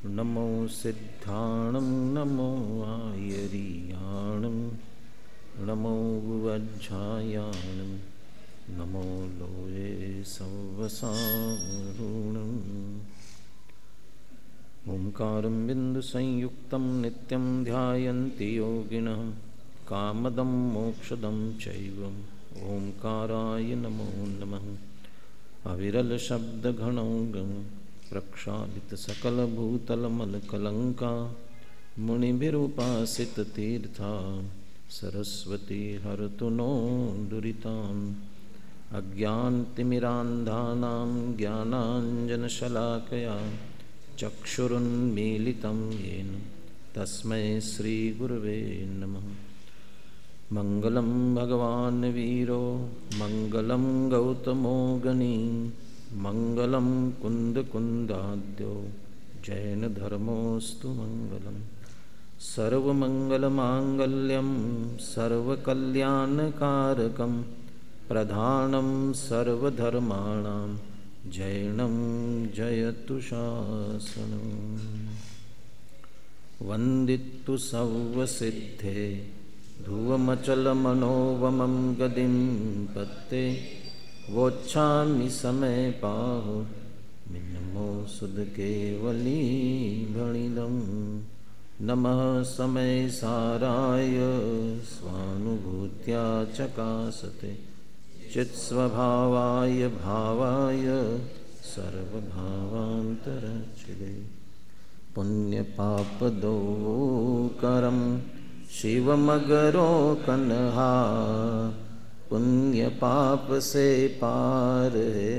नमो सिद्धाणं नमो आयर्याणं नमो वज्रायाणं नमो लोये सवसारुणम् ओंकारं बिन्दुसंयुक्तं नित्यं ध्यायन्ति योगिनः कामदं मोक्षदं चैव ओंकाराय नमो नमः। अविरलशब्दघनौघं प्रक्षालितसकलभूतलमलकलङ्का मुनिभिरुपासिततीर्था सरस्वती हरतु नो दुरिताम्। अज्ञानतिमिरान्धानां ज्ञानाञ्जनशलाकया चक्षुरुन्मीलितं येन तस्मै श्रीगुरवे नमः। मंगलं भगवान् वीरो मंगलं गौतमो गणी मंगलं कुन्दकुन्दाद्यो जैनधर्मोऽस्तु मंगलम्। सर्वमङ्गलमाङ्गल्यं सर्वकल्याणकारकं प्रधानं सर्वधर्माणां जैनं जयतु शासनम्। वन्दितु सर्वसिद्धे ध्रुवमचलमनोवमं गदिं पत्ते वोच्छामि समय पाहु मिन्नमो सुधकेवली भणिदं। नमः समय साराय स्वानुभूत्या चकासते चित्स्वभावाय भावाय सर्वभावान्तरचिदे। पुण्यपापदोकरं शिवमगरो कन्हा पुण्य पाप से पार है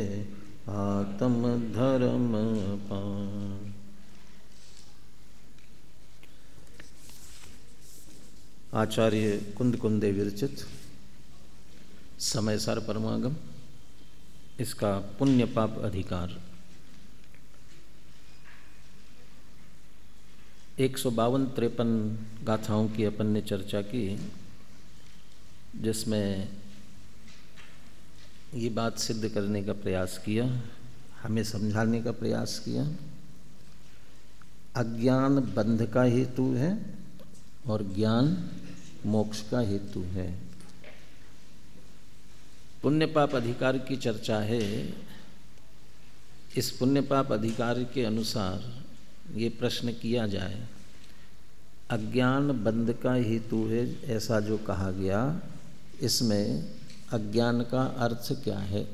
आत्म धर्म पार। आचार्य कुंदकुंदे विरचित समय सार परमागम, इसका पुण्य पाप अधिकार 152-53 गाथाओं की अपन ने चर्चा की, जिसमें ये बात सिद्ध करने का प्रयास किया, हमें समझाने का प्रयास किया, अज्ञान बंध का हेतु है और ज्ञान मोक्ष का हेतु है। पुण्य पाप अधिकार की चर्चा है। इस पुण्य पाप अधिकार के अनुसार ये प्रश्न किया जाए, अज्ञान बंध का हेतु है ऐसा जो कहा गया, इसमें अज्ञान का अर्थ क्या है?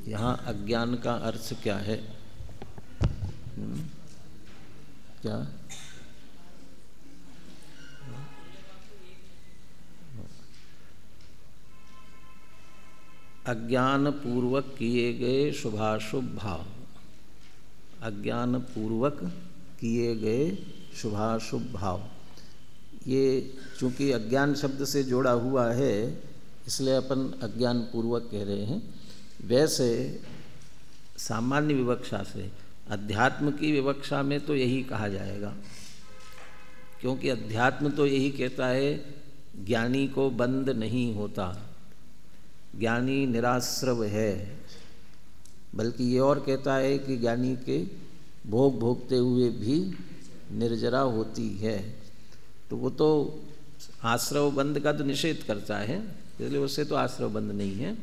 यहाँ अज्ञान का अर्थ क्या है? क्या? अज्ञान पूर्वक किए गए शुभाशुभ भाव, अज्ञान पूर्वक किए गए शुभाशुभ भाव। ये चूँकि अज्ञान शब्द से जोड़ा हुआ है, इसलिए अपन अज्ञान पूर्वक कह रहे हैं। वैसे सामान्य विवक्षा से, अध्यात्म की विवक्षा में तो यही कहा जाएगा, क्योंकि अध्यात्म तो यही कहता है ज्ञानी को बंध नहीं होता, ज्ञानी निराश्रव है। बल्कि ये और कहता है कि ज्ञानी के भोग भोगते हुए भी निर्जरा होती है। तो वो तो आश्रव बंध का तो निषेध करता है, इसलिए उससे तो आश्रव बंध नहीं है।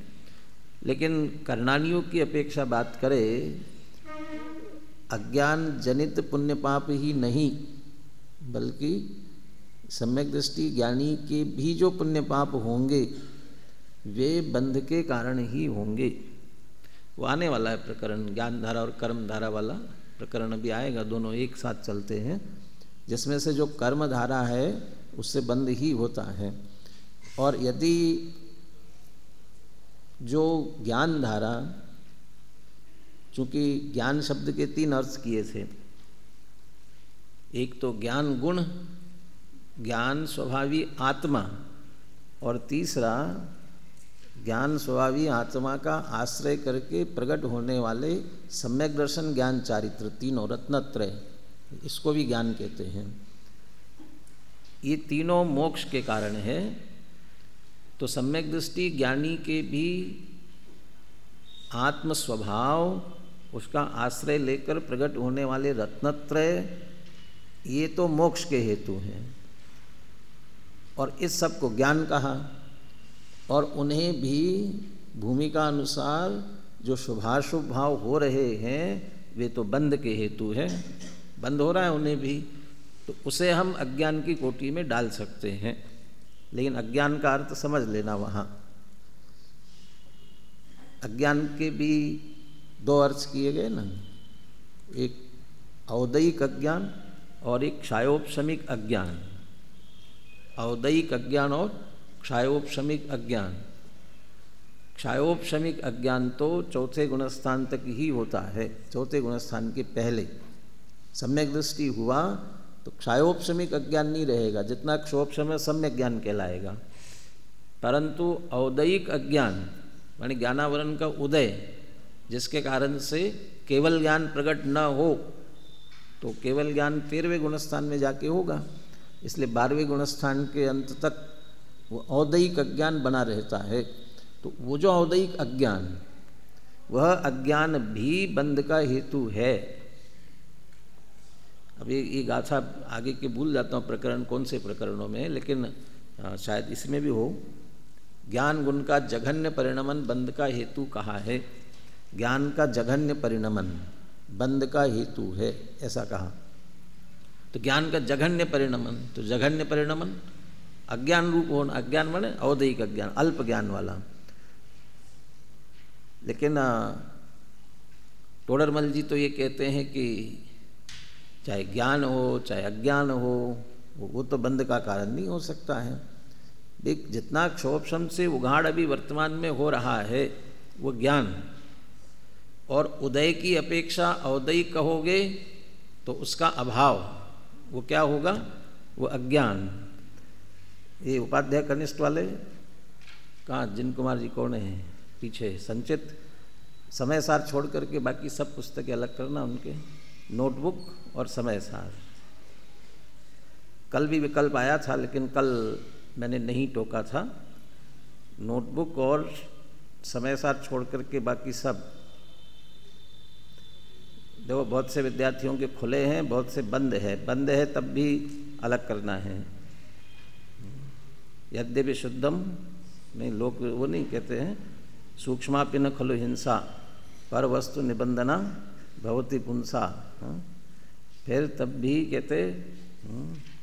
लेकिन करणानियों की अपेक्षा बात करें, अज्ञान जनित पुण्य पाप ही नहीं, बल्कि सम्यक दृष्टि ज्ञानी के भी जो पुण्य पाप होंगे वे बंध के कारण ही होंगे। वो आने वाला है प्रकरण, ज्ञान धारा और कर्म धारा वाला प्रकरण अभी आएगा, दोनों एक साथ चलते हैं, जिसमें से जो कर्म धारा है उससे बंध ही होता है। और यदि जो ज्ञान धारा, चूँकि ज्ञान शब्द के 3 अर्थ किए थे, एक तो ज्ञान गुण, ज्ञान स्वभावी आत्मा, और तीसरा ज्ञान स्वभावी आत्मा का आश्रय करके प्रकट होने वाले सम्यक दर्शन ज्ञान चारित्र, तीनों रत्नत्रय, इसको भी ज्ञान कहते हैं। ये तीनों मोक्ष के कारण है। तो सम्यक दृष्टि ज्ञानी के भी आत्म स्वभाव उसका आश्रय लेकर प्रकट होने वाले रत्नत्रय ये तो मोक्ष के हेतु हैं, और इस सब को ज्ञान कहा। और उन्हें भी भूमिका अनुसार जो शुभाशुभ भाव हो रहे हैं वे तो बंध के हेतु हैं, बंद हो रहा है उन्हें भी, तो उसे हम अज्ञान की कोटि में डाल सकते हैं। लेकिन अज्ञान का अर्थ समझ लेना, वहाँ अज्ञान के भी दो अर्थ किए गए ना, एक औदयिक अज्ञान और एक क्षायोपशमिक अज्ञान। औदयिक अज्ञान और क्षायोपशमिक अज्ञान। क्षायोपशमिक अज्ञान तो चौथे गुणस्थान तक ही होता है, चौथे गुणस्थान के पहले सम्यक दृष्टि हुआ तो क्षायोपशमिक अज्ञान नहीं रहेगा, जितना क्षोपशम सम्यक ज्ञान कहलाएगा। परंतु औदयिक अज्ञान माने ज्ञानावरण का उदय, जिसके कारण से केवल ज्ञान प्रकट न हो, तो केवल ज्ञान 13वें गुणस्थान में जाके होगा। इसलिए 12वें गुणस्थान के अंत तक वो औदयिक अज्ञान बना रहता है। तो वो जो औदयिक अज्ञान, वह अज्ञान भी बंध का हेतु है। अब ये गाथा आगे के भूल जाता हूँ प्रकरण कौन से प्रकरणों में, लेकिन शायद इसमें भी हो। ज्ञान गुण का जघन्य परिणमन बंध का हेतु कहा है। ज्ञान का जघन्य परिणमन बंध का हेतु है, ऐसा कहा। तो ज्ञान का जघन्य परिणमन, तो जघन्य परिणमन अज्ञान रूप होना, अज्ञान माने औदयिक अज्ञान, अल्प ज्ञान वाला। लेकिन टोडरमल जी तो ये कहते हैं कि चाहे ज्ञान हो चाहे अज्ञान हो, वो तो बंध का कारण नहीं हो सकता है। देख, जितना क्षोभशम से उघाड़ अभी वर्तमान में हो रहा है वो ज्ञान, और उदय की अपेक्षा औदयिक कहोगे तो उसका अभाव, वो क्या होगा, वो अज्ञान। ये उपाध्याय कनिष्ठ वाले कहाँ, जिन कुमार जी कौन है पीछे, संचित समय सार छोड़ करके बाकी सब पुस्तकें अलग करना, उनके नोटबुक और समय सार। कल भी विकल्प आया था लेकिन कल मैंने नहीं टोका था। नोटबुक और समय सार छोड़ करके बाकी सब। देखो, बहुत से विद्यार्थियों के खुले हैं, बहुत से बंद है। बंद है तब भी अलग करना है। यद्यपि शुद्धम नहीं, लोग वो नहीं कहते हैं, सूक्ष्मापि न खलु हिंसा पर वस्तु निबंधना भवति पुंसा। फिर तब भी कहते,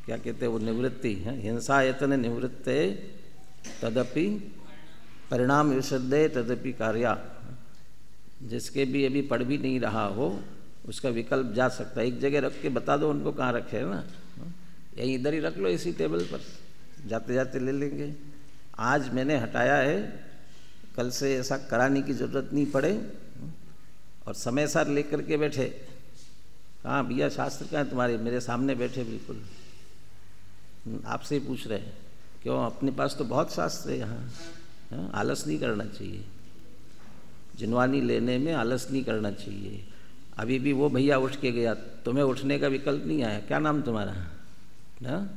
क्या कहते, वो निवृत्ति है, हिंसा यतन निवृत्ते तदपि परिणाम विशुद्धे तदपि कार्या। जिसके भी अभी पढ़ भी नहीं रहा हो उसका विकल्प जा सकता है। एक जगह रख के बता दो उनको कहाँ रखे है ना, यहीं इधर ही रख लो इसी टेबल पर, जाते जाते ले लेंगे। आज मैंने हटाया है, कल से ऐसा कराने की ज़रूरत नहीं पड़े। और समय सार लेकर के बैठे, कहाँ भैया शास्त्र कहाँ है तुम्हारे, मेरे सामने बैठे बिल्कुल, आपसे ही पूछ रहे हैं। क्यों, अपने पास तो बहुत शास्त्र है यहाँ। आलस नहीं करना चाहिए, जिनवानी लेने में आलस नहीं करना चाहिए। अभी भी वो भैया उठ के गया, तुम्हें उठने का विकल्प नहीं आया। क्या नाम तुम्हारा ना?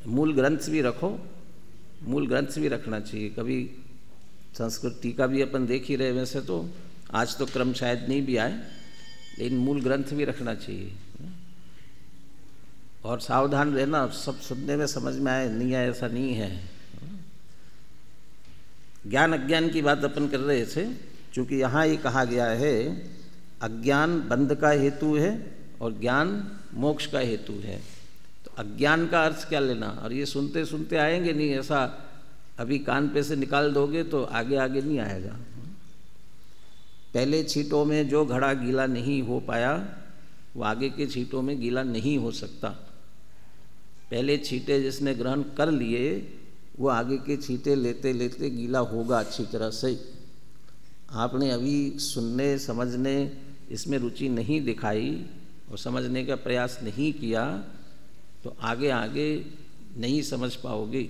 मूल ग्रंथ भी रखो, मूल ग्रंथ भी रखना चाहिए। कभी संस्कृत टीका भी अपन देख ही रहे, वैसे तो आज तो क्रम शायद नहीं भी आए, लेकिन मूल ग्रंथ भी रखना चाहिए। और सावधान रहना, सब सुनने में समझ में आए नहीं आए ऐसा नहीं है। ज्ञान अज्ञान की बात अपन कर रहे थे, क्योंकि यहाँ ये कहा गया है अज्ञान बंध का हेतु है और ज्ञान मोक्ष का हेतु है। तो अज्ञान का अर्थ क्या लेना, और ये सुनते सुनते आएंगे नहीं, ऐसा अभी कान पे से निकाल दोगे तो आगे आगे नहीं आएगा। पहले छींटों में जो घड़ा गीला नहीं हो पाया वो आगे के छींटों में गीला नहीं हो सकता। पहले छींटे जिसने ग्रहण कर लिए वो आगे के छींटे लेते लेते गीला होगा अच्छी तरह से। आपने अभी सुनने समझने इसमें रुचि नहीं दिखाई और समझने का प्रयास नहीं किया तो आगे आगे नहीं समझ पाओगे।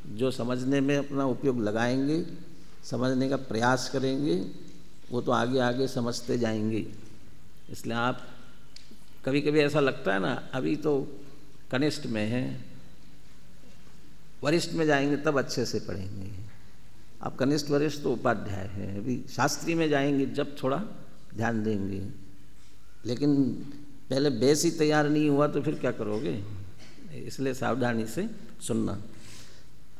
जो समझने में अपना उपयोग लगाएंगे, समझने का प्रयास करेंगे, वो तो आगे आगे समझते जाएंगे। इसलिए आप कभी कभी ऐसा लगता है ना, अभी तो कनिष्ठ में है, वरिष्ठ में जाएंगे तब अच्छे से पढ़ेंगे। आप कनिष्ठ वरिष्ठ तो उपाध्याय हैं, अभी शास्त्री में जाएंगे जब थोड़ा ध्यान देंगे, लेकिन पहले बेस ही तैयार नहीं हुआ तो फिर क्या करोगे, इसलिए सावधानी से सुनना।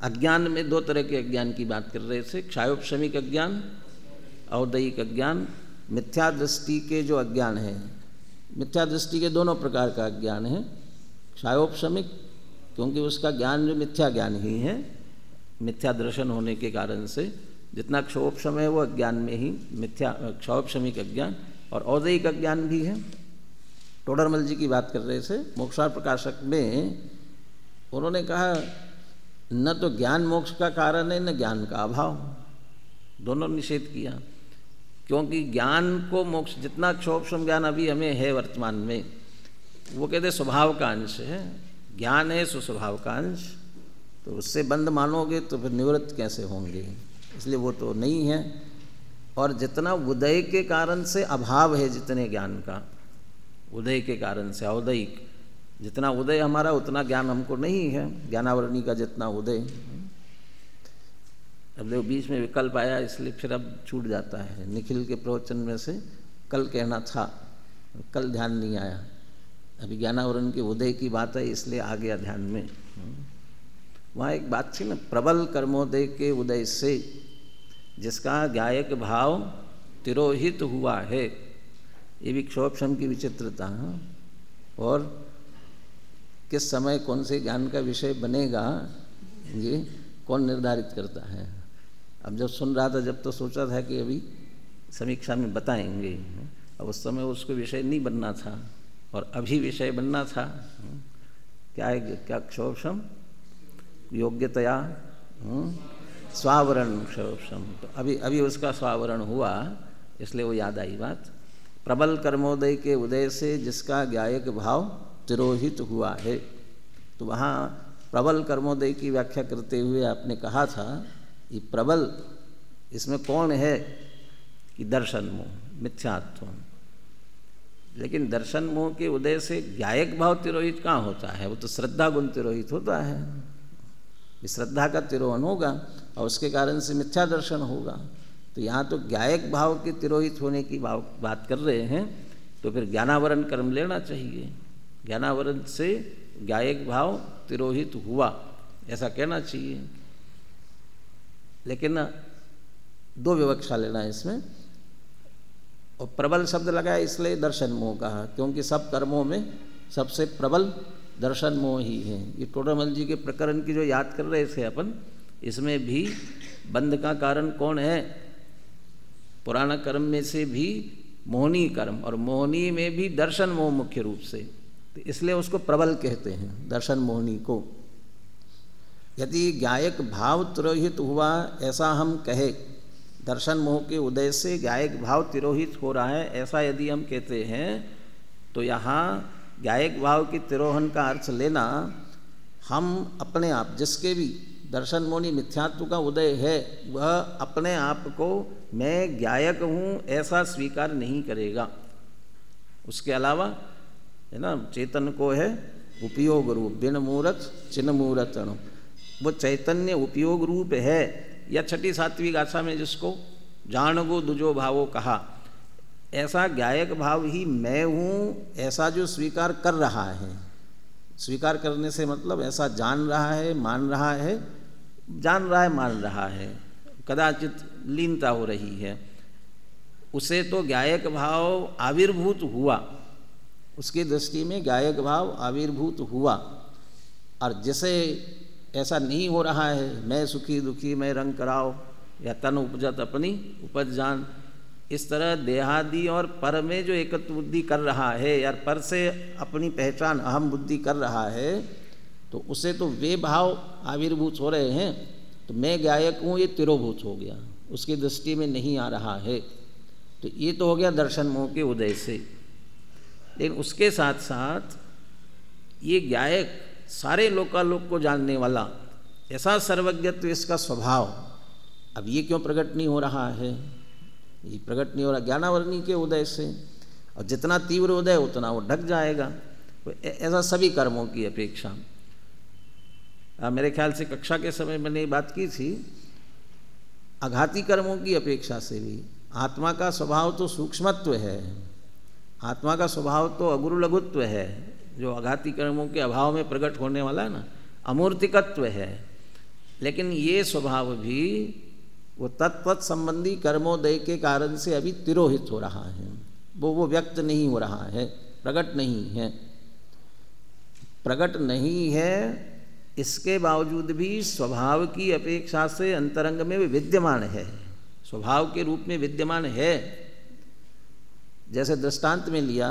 अज्ञान में दो तरह के अज्ञान की बात कर रहे थे, क्षायोपशमिक अज्ञान, औदयिक अज्ञान। मिथ्या दृष्टि के जो अज्ञान है, मिथ्या दृष्टि के दोनों प्रकार का अज्ञान है। क्षायोपशमिक क्योंकि उसका ज्ञान जो मिथ्या ज्ञान ही है, मिथ्या दर्शन होने के कारण से, जितना क्षोपशम है वो अज्ञान में ही मिथ्या क्षोपशमिक अज्ञान, और औदयिक अज्ञान भी है। टोडरमल जी की बात कर रहे थे, मोक्षार्थ प्रकाशक में उन्होंने कहा न तो ज्ञान मोक्ष का कारण है न ज्ञान का अभाव, दोनों निषेध किया। क्योंकि ज्ञान को मोक्ष, जितना क्षोपशम ज्ञान अभी हमें है वर्तमान में, वो कहते स्वभाव का अंश है, ज्ञान है सो स्वभाव का अंश, तो उससे बंद मानोगे तो फिर निवृत्त कैसे होंगे, इसलिए वो तो नहीं है। और जितना उदय के कारण से अभाव है, जितने ज्ञान का उदय के कारण से, औदयिक जितना उदय हमारा उतना ज्ञान हमको नहीं है, ज्ञानावरणी का जितना उदय। अब देखो बीच में विकल्प आया इसलिए फिर अब छूट जाता है। निखिल के प्रवचन में से कल कहना था, कल ध्यान नहीं आया, अभी ज्ञानावरण के उदय की बात है इसलिए आ गया ध्यान में। वहाँ एक बात थी ना, प्रबल कर्मोदय के उदय से जिसका ज्ञायक भाव तिरोहित हुआ है, ये भी क्षोभशम की विचित्रता है। और किस समय कौन से ज्ञान का विषय बनेगा ये कौन निर्धारित करता है। अब जब सुन रहा था जब तो सोचा था कि अभी समीक्षा में बताएंगे, अब उस समय उसको विषय नहीं बनना था और अभी विषय बनना था। क्या है, क्या क्षोभशम योग्यतया स्वावरण क्षोभशम, तो अभी उसका स्वावरण हुआ इसलिए वो याद आई बात। प्रबल कर्मोदय के उदय से जिसका ज्ञायक भाव तिरोहित हुआ है, तो वहाँ प्रबल कर्मोदय की व्याख्या करते हुए आपने कहा था ये प्रबल, इसमें कौन है कि दर्शन मोह मिथ्यात्व। लेकिन दर्शन मोह के उदय से ज्ञायक भाव तिरोहित कहाँ होता है, वो तो श्रद्धा गुण तिरोहित होता है। श्रद्धा का तिरोहन होगा और उसके कारण से मिथ्या दर्शन होगा। तो यहाँ तो ज्ञायक भाव के तिरोहित होने की बात कर रहे हैं, तो फिर ज्ञानावरण कर्म लेना चाहिए। ज्ञानावरण से ज्ञायक भाव तिरोहित हुआ ऐसा कहना चाहिए। लेकिन दो विवक्षा लेना है इसमें, और प्रबल शब्द लगाया इसलिए दर्शन मोह कहा, क्योंकि सब कर्मों में सबसे प्रबल दर्शन मोह ही है। ये टोडरमल जी के प्रकरण की जो याद कर रहे थे अपन, इसमें भी बंध का कारण कौन है, पुराना कर्म में से भी मोहनी कर्म, और मोहनी में भी दर्शन मोह मुख्य रूप से, तो इसलिए उसको प्रबल कहते हैं दर्शन मोहनी को। यदि ज्ञायक भाव तिरोहित हुआ ऐसा हम कहे, दर्शन मोह के उदय से ज्ञायक भाव तिरोहित हो रहा है ऐसा यदि हम कहते हैं, तो यहाँ ज्ञायक भाव की तिरोहन का अर्थ लेना, हम अपने आप जिसके भी दर्शन मोहनी मिथ्यात्व का उदय है, वह अपने आप को मैं ज्ञायक हूँ ऐसा स्वीकार नहीं करेगा। उसके अलावा है ना, चेतन को है उपयोग रूप, बिन मूर्त चिन्ह मूर्त अणु, वो चैतन्य उपयोग रूप है। या छठी सातवीं गाथा में जिसको जान गो दुजो भावो कहा, ऐसा ज्ञायक भाव ही मैं हूँ ऐसा जो स्वीकार कर रहा है। स्वीकार करने से मतलब ऐसा जान रहा है, मान रहा है, जान रहा है मान रहा है, कदाचित लीनता हो रही है, उसे तो ज्ञायक भाव आविर्भूत हुआ, उसकी दृष्टि में ज्ञायक भाव आविर्भूत हुआ। और जिसे ऐसा नहीं हो रहा है, मैं सुखी दुखी मैं रंग कराओ, या तन उपजत अपनी उपज जान, इस तरह देहादि और पर में जो एकत्व बुद्धि कर रहा है, यार पर से अपनी पहचान अहम बुद्धि कर रहा है, तो उसे तो वे भाव आविर्भूत हो रहे हैं, तो मैं ज्ञायक हूँ ये तिरोभूत हो गया, उसकी दृष्टि में नहीं आ रहा है। तो ये तो हो गया दर्शन मोह के उदय से। लेकिन उसके साथ साथ ये ज्ञायक सारे लोकालोक को जानने वाला, ऐसा सर्वज्ञत्व इसका स्वभाव, अब ये क्यों प्रकट नहीं हो रहा है, ये प्रकट नहीं हो रहा ज्ञानावरणी के उदय से, और जितना तीव्र उदय उतना वो ढक जाएगा। ऐसा सभी कर्मों की अपेक्षा। मेरे ख्याल से कक्षा के समय मैंने ये बात की थी आघाती कर्मों की अपेक्षा से भी। आत्मा का स्वभाव तो सूक्ष्मत्व है, आत्मा का स्वभाव तो अगुरु लघुत्व है, जो आघाती कर्मों के अभाव में प्रकट होने वाला है ना, अमूर्तिकत्व है। लेकिन ये स्वभाव भी वो तत्वत संबंधी कर्मोदय के कारण से अभी तिरोहित हो रहा है, वो व्यक्त नहीं हो रहा है, प्रकट नहीं है। प्रकट नहीं है, इसके बावजूद भी स्वभाव की अपेक्षा से अंतरंग में विद्यमान है, स्वभाव के रूप में विद्यमान है। जैसे दृष्टांत में लिया,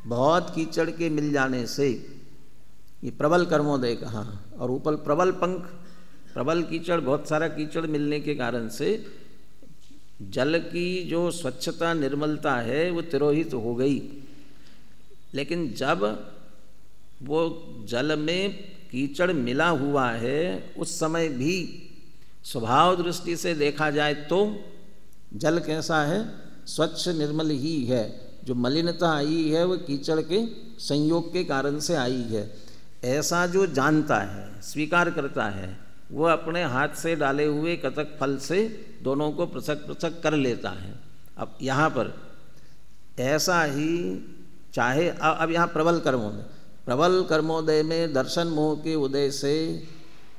बहुत कीचड़ के मिल जाने से ये प्रबल कर्मोदय कहा, और ऊपर प्रबल पंख, प्रबल कीचड़, बहुत सारा कीचड़ मिलने के कारण से जल की जो स्वच्छता निर्मलता है वो तिरोहित हो गई। लेकिन जब वो जल में कीचड़ मिला हुआ है उस समय भी स्वभाव दृष्टि से देखा जाए तो जल कैसा है? स्वच्छ निर्मल ही है। जो मलिनता आई है वो कीचड़ के संयोग के कारण से आई है। ऐसा जो जानता है, स्वीकार करता है, वो अपने हाथ से डाले हुए कतक फल से दोनों को पृथक पृथक कर लेता है। अब यहाँ पर ऐसा ही चाहे, अब यहाँ प्रबल कर्मोदय में दर्शन मोह के उदय से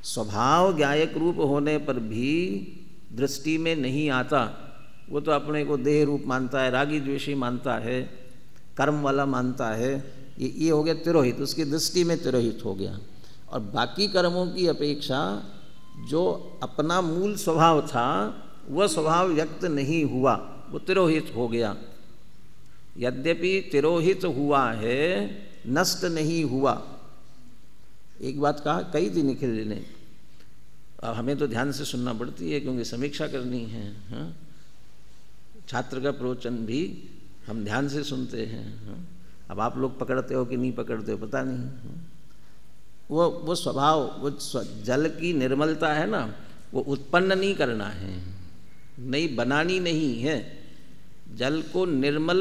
स्वभाव ज्ञायक रूप होने पर भी दृष्टि में नहीं आता। वो तो अपने को देह रूप मानता है, रागी द्वेषी मानता है, कर्म वाला मानता है। ये हो गया तिरोहित, उसकी दृष्टि में तिरोहित हो गया। और बाकी कर्मों की अपेक्षा जो अपना मूल स्वभाव था वह स्वभाव व्यक्त नहीं हुआ, वो तिरोहित हो गया। यद्यपि तिरोहित हुआ है, नष्ट नहीं हुआ। एक बात कहा कही थी निखिल जी ने, अब हमें तो ध्यान से सुनना पड़ती है क्योंकि समीक्षा करनी है। हाँ? छात्र का प्रवचन भी हम ध्यान से सुनते हैं। हाँ? अब आप लोग पकड़ते हो कि नहीं पकड़ते हो पता नहीं। हाँ? वो स्वभाव, वो जल की निर्मलता है ना, वो उत्पन्न नहीं करना है, नहीं बनानी नहीं है। जल को निर्मल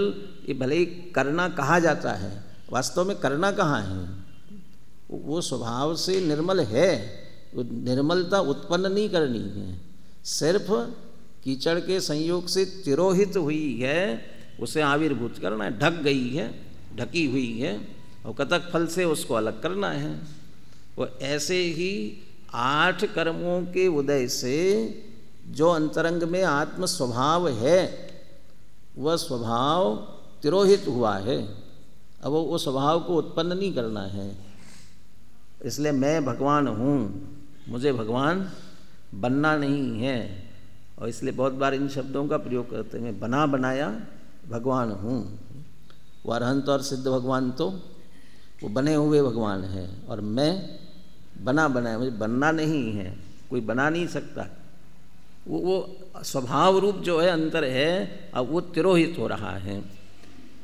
ये भले ही करना कहा जाता है, वास्तव में करना कहाँ है? वो स्वभाव से निर्मल है, वो निर्मलता उत्पन्न नहीं करनी है, सिर्फ कीचड़ के संयोग से तिरोहित हुई है, उसे आविर्भूत करना है। ढक गई है, ढकी हुई है, और कतक फल से उसको अलग करना है। वो ऐसे ही 8 कर्मों के उदय से जो अंतरंग में आत्म स्वभाव है वह स्वभाव तिरोहित हुआ है। अब वो स्वभाव को उत्पन्न नहीं करना है। इसलिए मैं भगवान हूँ, मुझे भगवान बनना नहीं है। और इसलिए बहुत बार इन शब्दों का प्रयोग करते हैं, मैं बना बनाया भगवान हूँ। वो अरहंत और सिद्ध भगवान तो वो बने हुए भगवान हैं, और मैं बना बनाया, मुझे बनना नहीं है, कोई बना नहीं सकता। वो स्वभाव रूप जो है अंतर है, अब वो तिरोहित हो रहा है।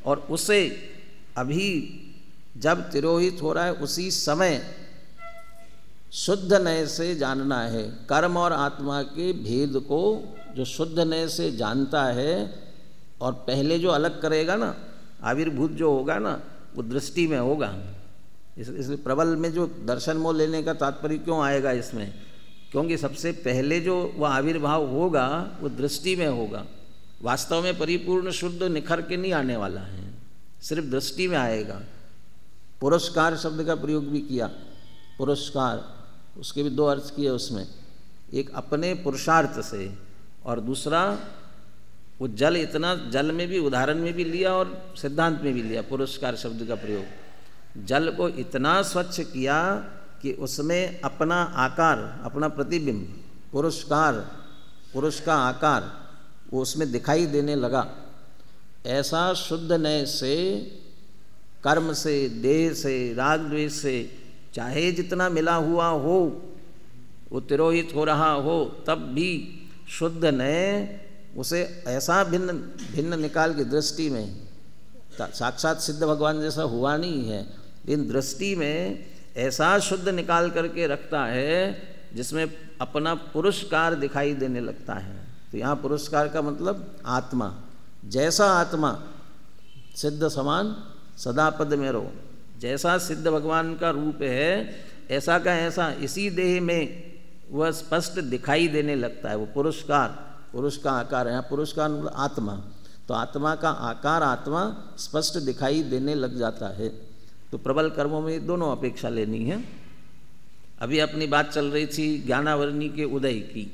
और उसे अभी जब तिरोहित हो रहा है उसी समय शुद्ध नय से जानना है। कर्म और आत्मा के भेद को जो शुद्ध नय से जानता है, और पहले जो अलग करेगा ना, आविर्भूत जो होगा ना, वो दृष्टि में होगा। इसलिए प्रबल में जो दर्शन मोह लेने का तात्पर्य क्यों आएगा इसमें? क्योंकि सबसे पहले जो वह आविर्भाव होगा वो दृष्टि में होगा। वास्तव में परिपूर्ण शुद्ध निखर के नहीं आने वाला है, सिर्फ दृष्टि में आएगा। पुरस्कार शब्द का प्रयोग भी किया, पुरस्कार, उसके भी 2 अर्थ किए उसमें। एक अपने पुरुषार्थ से, और दूसरा वो जल, इतना जल में भी उदाहरण में भी लिया और सिद्धांत में भी लिया पुरस्कार शब्द का प्रयोग। जल को इतना स्वच्छ किया कि उसमें अपना आकार, अपना प्रतिबिंब, पुरुष का आकार वो उसमें दिखाई देने लगा। ऐसा शुद्ध नय से, कर्म से, देह से, राग द्वेष से चाहे जितना मिला हुआ हो, वो तिरोहित हो रहा हो, तब भी शुद्ध नय उसे ऐसा भिन्न भिन्न निकाल के दृष्टि में, साक्षात सिद्ध भगवान जैसा हुआ नहीं है, लेकिन दृष्टि में ऐसा शुद्ध निकाल करके रखता है जिसमें अपना पुरुषकार दिखाई देने लगता है। तो यहाँ पुरुषकार का मतलब आत्मा, जैसा आत्मा सिद्ध समान सदा पद में रहो। जैसा सिद्ध भगवान का रूप है, ऐसा का ऐसा इसी देह में वह स्पष्ट दिखाई देने लगता है। वो पुरुष का आकार है, पुरुष का मतलब आत्मा, तो आत्मा का आकार, आत्मा स्पष्ट दिखाई देने लग जाता है। तो प्रबल कर्मों में दोनों अपेक्षा लेनी है। अभी अपनी बात चल रही थी ज्ञानावरणी के उदय की,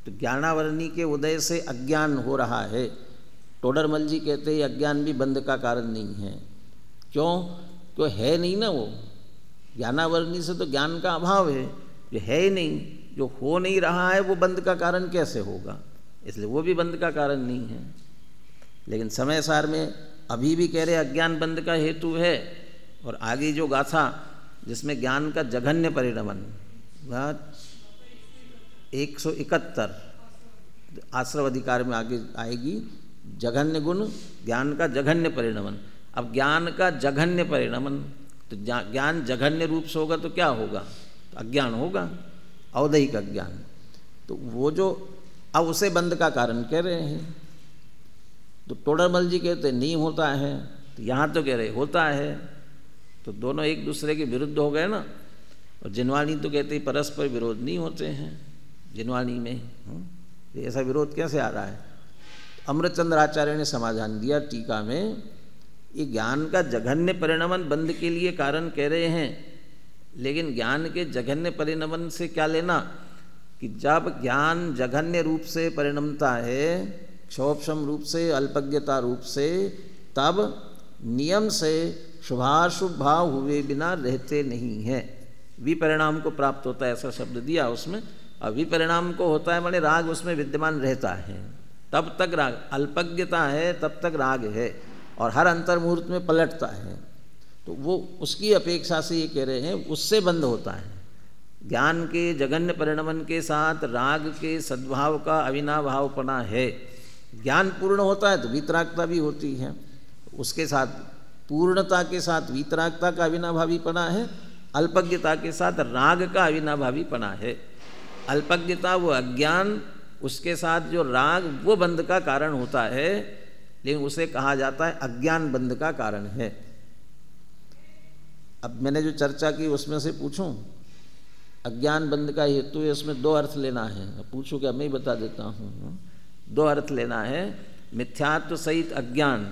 तो ज्ञानावरणी के उदय से अज्ञान हो रहा है। टोडरमल जी कहते हैं अज्ञान भी बंध का कारण नहीं है। क्यों? क्यों है नहीं ना वो, ज्ञानावरणी से तो ज्ञान का अभाव है, जो है ही नहीं, जो हो नहीं रहा है वो बंध का कारण कैसे होगा, इसलिए वो भी बंध का कारण नहीं है। लेकिन समय सार में अभी भी कह रहे अज्ञान बंध का हेतु है, और आगे जो गाथा जिसमें ज्ञान का जघन्य परिणमन, 171 आश्रव अधिकार में आगे आएगी, जघन्य गुण ज्ञान का जघन्य परिणमन। अब ज्ञान का जघन्य परिणमन, तो ज्ञान जघन्य रूप से होगा तो क्या होगा, तो अज्ञान होगा, औदैहिक अज्ञान। तो वो जो अब उसे बंध का कारण कह रहे हैं, तो टोडरमल जी कहते नहीं होता है, तो यहाँ तो कह रहे होता है, तो दोनों एक दूसरे के विरुद्ध हो गए ना। और जिनवाणी तो कहते हैं परस्पर विरोध नहीं होते हैं, जिनवाणी में ऐसा विरोध कैसे आ रहा है। अमृतचंद्र आचार्य ने समाधान दिया टीका में, ये ज्ञान का जघन्य परिणमन बंध के लिए कारण कह रहे हैं, लेकिन ज्ञान के जघन्य परिणमन से क्या लेना, कि जब ज्ञान जघन्य रूप से परिणमता है, क्षोभशम रूप से, अल्पज्ञता रूप से, तब नियम से शुभाशुभ भाव हुए बिना रहते नहीं है। विपरिणाम को प्राप्त होता है, ऐसा शब्द दिया उसमें। और विपरिणाम को होता है माने राग उसमें विद्यमान रहता है, तब तक राग, अल्पज्ञता है तब तक राग है, और हर अंतर्मुहूर्त में पलटता है। तो वो उसकी अपेक्षा से ये कह रहे हैं उससे बंद होता है। ज्ञान के जघन्य परिणमन के साथ राग के सद्भाव का अविनाभावपना है। ज्ञान पूर्ण होता है तो वीतरागता भी होती है, उसके साथ पूर्णता के साथ वीतरागता का अविनाभावीपना है, अल्पज्ञता के साथ राग का अविनाभावीपना है। अल्पज्ञता वो अज्ञान, उसके साथ जो राग वो बंध का कारण होता है, लेकिन उसे कहा जाता है अज्ञान बंध का कारण है। अब मैंने जो चर्चा की उसमें से पूछूं, अज्ञान बंध का हेतु है, उसमें दो अर्थ लेना है। पूछूं क्या, मैं ही बता देता हूँ। दो अर्थ लेना है। मिथ्यात्व सहित अज्ञान,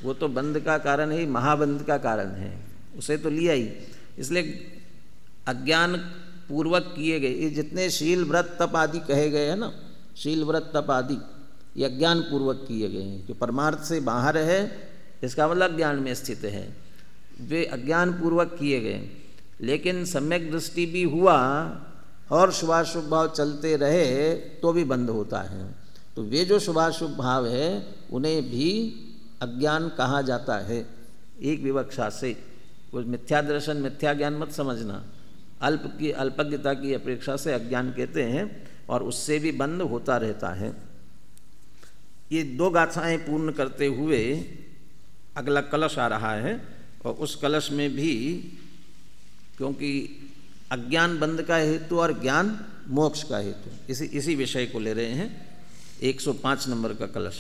वो तो बंध का कारण ही, महाबंध का कारण है, उसे तो लिया ही। इसलिए अज्ञान पूर्वक किए गए ये जितने शील व्रत तप आदि कहे गए हैं ना, शील व्रत तप आदि, ये अज्ञान पूर्वक किए गए हैं। जो परमार्थ से बाहर है, इसका मतलब अज्ञान में स्थित है, वे अज्ञान पूर्वक किए गए। लेकिन सम्यक दृष्टि भी हुआ और शुभाशुभ भाव चलते रहे तो भी बंद होता है। तो वे जो शुभाशुभ भाव है उन्हें भी अज्ञान कहा जाता है। एक विवक्षा से वो मिथ्या दर्शन, मिथ्या ज्ञान मत समझना, अल्पज्ञता की अपेक्षा से अज्ञान कहते हैं, और उससे भी बंद होता रहता है। ये दो गाथाएं पूर्ण करते हुए अगला कलश आ रहा है, और उस कलश में भी क्योंकि अज्ञान बंध का हेतु और ज्ञान मोक्ष का हेतु, इसी विषय को ले रहे हैं। 105 नंबर का कलश।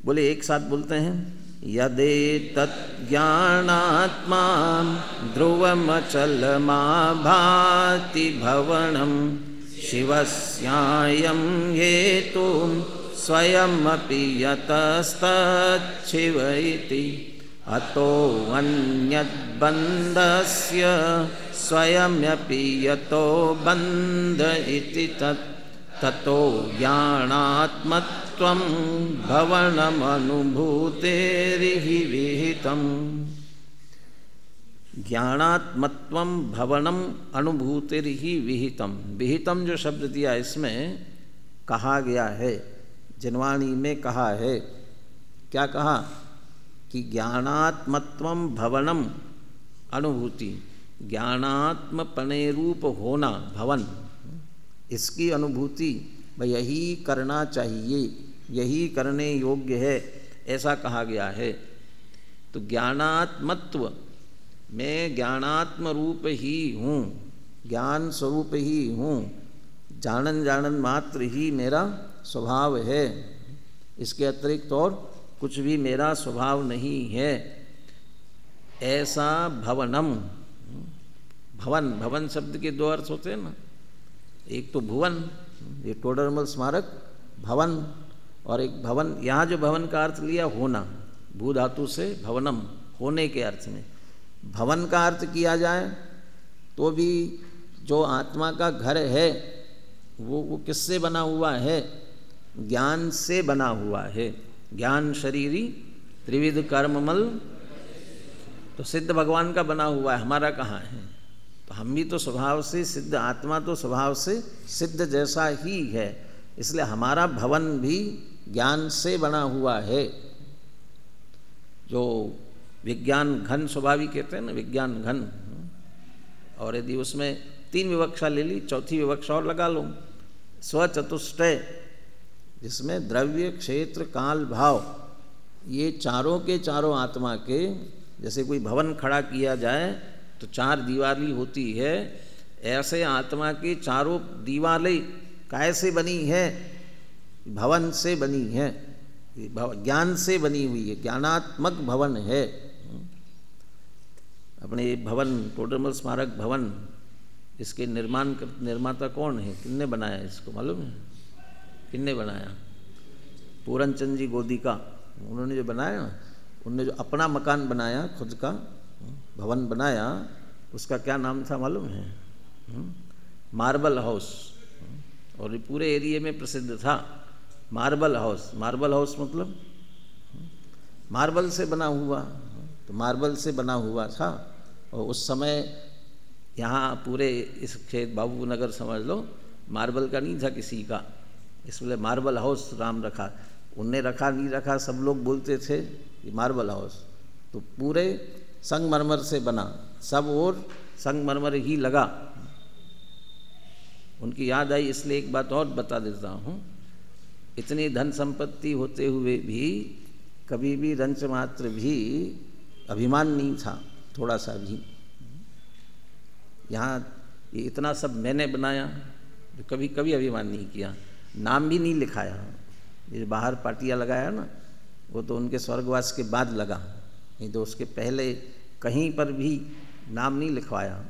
बोले एक साथ बोलते हैं, यदे तज्ज्ञानात्मा ध्रुवमचलमा भाति भवनं शिवस्यायं हेतु स्वयमपि यतस्तच्छिव इति अतो अन्यद्बन्धस्य स्वयमपि यतो बन्ध इति ततो ज्ञानात्मत्वं भवनमनुभूतेरिहि विहितम्। ज्ञानात्मत्वं भवनम अनुभूतिरिहि विहितम। विहितम जो शब्द दिया इसमें कहा गया है, जिनवाणी में कहा है, क्या कहा कि ज्ञानात्मत्वं भवनम अनुभूति, ज्ञानात्मपने रूप होना भवन, इसकी अनुभूति भाई यही करना चाहिए, यही करने योग्य है, ऐसा कहा गया है। तो ज्ञानात्मत्व, मैं ज्ञानात्म रूप ही हूँ, ज्ञान स्वरूप ही हूँ, जानन जानन मात्र ही मेरा स्वभाव है, इसके अतिरिक्त और कुछ भी मेरा स्वभाव नहीं है। ऐसा भवनम, भवन, भवन शब्द के दो अर्थ होते हैं ना, एक तो भुवन, ये टोडरमल स्मारक भवन, और एक भवन, यहाँ जो भवन का अर्थ लिया होना, भू धातु से भवनम, होने के अर्थ में। भवन का अर्थ किया जाए तो भी जो आत्मा का घर है वो किससे बना हुआ है? ज्ञान से बना हुआ है। ज्ञान शरीरी त्रिविध कर्ममल, तो सिद्ध भगवान का बना हुआ है, हमारा कहाँ है? तो हम भी तो स्वभाव से सिद्ध, आत्मा तो स्वभाव से सिद्ध जैसा ही है, इसलिए हमारा भवन भी ज्ञान से बना हुआ है। जो विज्ञान घन स्वभावी कहते हैं ना, विज्ञान घन, और यदि उसमें 3 विवक्षा ले ली, चौथी विवक्षा और लगा लो, स्वचतुष्टय, जिसमें द्रव्य, क्षेत्र, काल, भाव, ये चारों के चारों आत्मा के, जैसे कोई भवन खड़ा किया जाए तो 4 दीवारें होती है, ऐसे आत्मा की चारों दीवारें कैसे बनी है? भवन से बनी है, ज्ञान से बनी हुई है, ज्ञानात्मक भवन है। अपने भवन, टोडरमल स्मारक भवन, इसके निर्माता कौन है? किसने बनाया इसको मालूम है? किसने बनाया? पूरनचंद जी गोदी का, उन्होंने जो बनाया, उन्होंने जो अपना मकान बनाया, खुद का भवन बनाया, उसका क्या नाम था मालूम है? मार्बल हाउस, और ये पूरे एरिया में प्रसिद्ध था मार्बल हाउस। मार्बल हाउस मतलब मार्बल से बना हुआ, तो मार्बल से बना हुआ था। और उस समय यहाँ पूरे इस खेत बाबू नगर समझ लो, मार्बल का नहीं था किसी का, इसलिए मार्बल हाउस नाम रखा। उनने रखा नहीं रखा, सब लोग बोलते थे ये मार्बल हाउस। तो पूरे संगमरमर से बना, सब और संगमरमर ही लगा। उनकी याद आई इसलिए एक बात और बता देता हूँ, इतनी धन संपत्ति होते हुए भी कभी भी रंच मात्र भी अभिमान नहीं था, थोड़ा सा भी। यहाँ ये इतना सब मैंने बनाया, तो कभी कभी अभिमान नहीं किया, नाम भी नहीं लिखाया। ये बाहर पार्टियाँ लगाया ना, वो तो उनके स्वर्गवास के बाद लगा, नहीं तो उसके पहले कहीं पर भी नाम नहीं लिखवाया।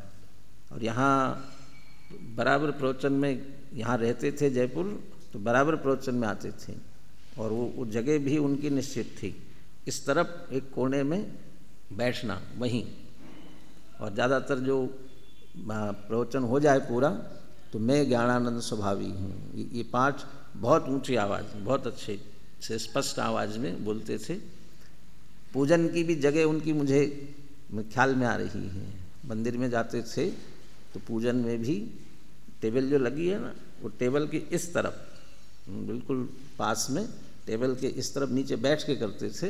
और यहाँ बराबर प्रवचन में, यहाँ रहते थे जयपुर, तो बराबर प्रवचन में आते थे, और वो जगह भी उनकी निश्चित थी, इस तरफ एक कोने में बैठना वहीं। और ज़्यादातर जो प्रवचन हो जाए पूरा, तो मैं ज्ञानानंद स्वभावी हूँ, ये पाठ बहुत ऊंची आवाज़, बहुत अच्छे से स्पष्ट आवाज़ में बोलते थे। पूजन की भी जगह उनकी मुझे ख्याल में आ रही है। मंदिर में जाते थे तो पूजन में भी टेबल जो लगी है ना, वो टेबल के इस तरफ बिल्कुल पास में, टेबल के इस तरफ नीचे बैठ के करते थे,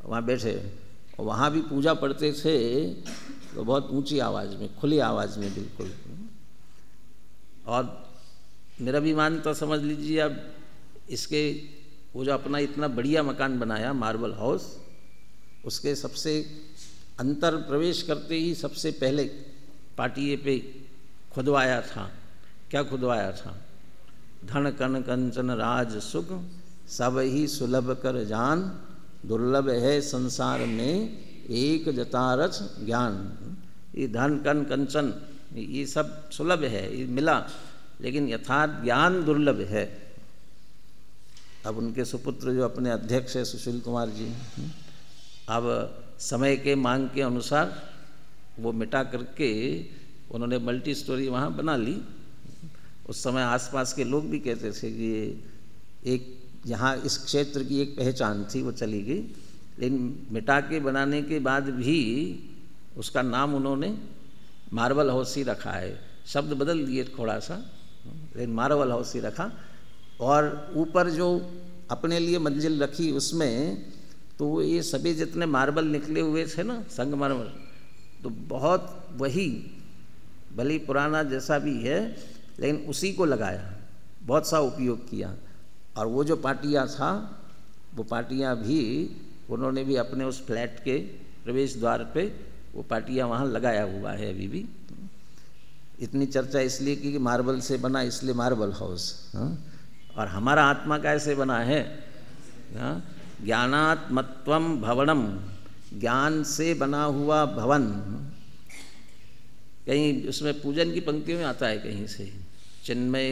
वहाँ बैठे, और वहाँ भी पूजा पढ़ते थे तो बहुत ऊंची आवाज़ में, खुली आवाज़ में बिल्कुल। और मेरा भी मानता समझ लीजिए, अब इसके वो जो अपना इतना बढ़िया मकान बनाया मार्बल हाउस, उसके सबसे अंतर प्रवेश करते ही सबसे पहले पाटिये पे खुदवाया था। क्या खुदवाया था? धन कन कंचन राज सुख सब ही सुलभ कर जान, दुर्लभ है संसार में एक जतारथ ज्ञान। ये धन कन कंचन ये सब सुलभ है, ये मिला, लेकिन यथार्थ ज्ञान दुर्लभ है। अब उनके सुपुत्र जो अपने अध्यक्ष है सुशील कुमार जी, अब समय के मांग के अनुसार वो मिटा करके उन्होंने मल्टी स्टोरी वहाँ बना ली। उस समय आसपास के लोग भी कहते थे कि एक यहाँ इस क्षेत्र की एक पहचान थी, वो चली गई, लेकिन मिटा के बनाने के बाद भी उसका नाम उन्होंने मार्बल हाउस ही रखा है। शब्द बदल दिए थोड़ा सा, लेकिन मार्बल हाउस ही रखा। और ऊपर जो अपने लिए मंजिल रखी उसमें तो ये सभी जितने मार्बल निकले हुए थे ना, संगमरमर, तो बहुत वही भले पुराना जैसा भी है, लेकिन उसी को लगाया, बहुत सा उपयोग किया। और वो जो पाटियाँ था, वो पाटियाँ भी उन्होंने भी अपने उस फ्लैट के प्रवेश द्वार पे वो पाटियाँ वहाँ लगाया हुआ है अभी भी। इतनी चर्चा इसलिए की कि मार्बल से बना, इसलिए मार्बल हाउस। और हमारा आत्मा कैसे बना है? ज्ञानात्मत्वम भवनम, ज्ञान से बना हुआ भवन। कहीं उसमें पूजन की पंक्तियों में आता है कहीं से, चिन्मय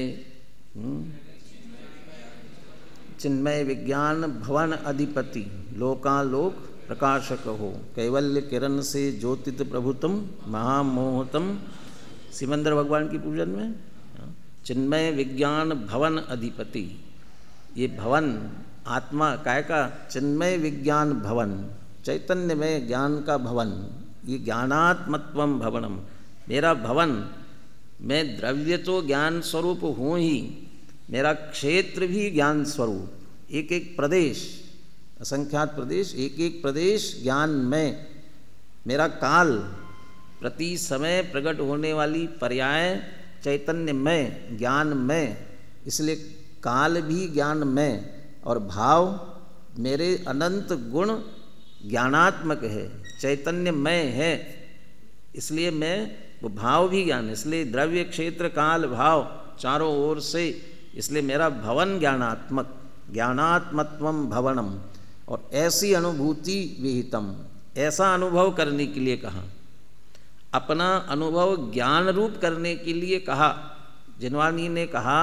चिन्मय विज्ञान भवन अधिपति लोकालोक प्रकाशक हो, कैवल्य किरण से ज्योतित प्रभुतम महामोहतम, सिमंदर भगवान की पूजन में चिन्मय विज्ञान भवन अधिपति। ये भवन आत्मा काय का, चिन्मय विज्ञान भवन, चैतन्य में ज्ञान का भवन, ये ज्ञानात्मत्वम भवनम, मेरा भवन, मैं द्रव्य तो ज्ञान स्वरूप हूँ ही, मेरा क्षेत्र भी ज्ञान स्वरूप, एक एक प्रदेश, असंख्यात प्रदेश, एक एक प्रदेश ज्ञान में, मेरा काल, प्रति समय प्रकट होने वाली पर्याय चैतन्य में, ज्ञान में, इसलिए काल भी ज्ञान में, और भाव मेरे अनंत गुण ज्ञानात्मक है, चैतन्य में है, इसलिए मैं वो भाव भी ज्ञान, इसलिए द्रव्य क्षेत्र काल भाव चारों ओर से, इसलिए मेरा भवन ज्ञानात्मक, ज्ञानात्मत्वम भवनम। और ऐसी अनुभूति विहितम, ऐसा अनुभव करने के लिए कहा, अपना अनुभव ज्ञान रूप करने के लिए कहा। जिनवानी ने कहा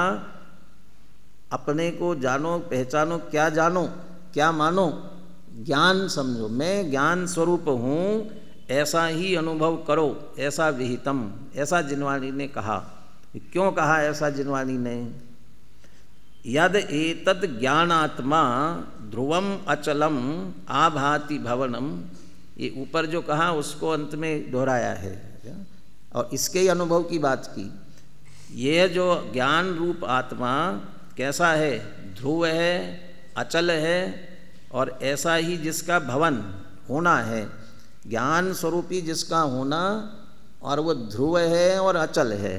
अपने को जानो पहचानो, क्या जानो क्या मानो, ज्ञान समझो, मैं ज्ञान स्वरूप हूँ, ऐसा ही अनुभव करो, ऐसा विहितम, ऐसा जिनवानी ने कहा। क्यों कहा ऐसा जिनवानी ने? यद एतद ज्ञानात्मा ध्रुवम अचलम आभाति भवनम, ये ऊपर जो कहा उसको अंत में दोहराया है और इसके ही अनुभव की बात की। यह जो ज्ञान रूप आत्मा कैसा है? ध्रुव है, अचल है, और ऐसा ही जिसका भवन होना है, ज्ञान स्वरूपी जिसका होना, और वो ध्रुव है और अचल है।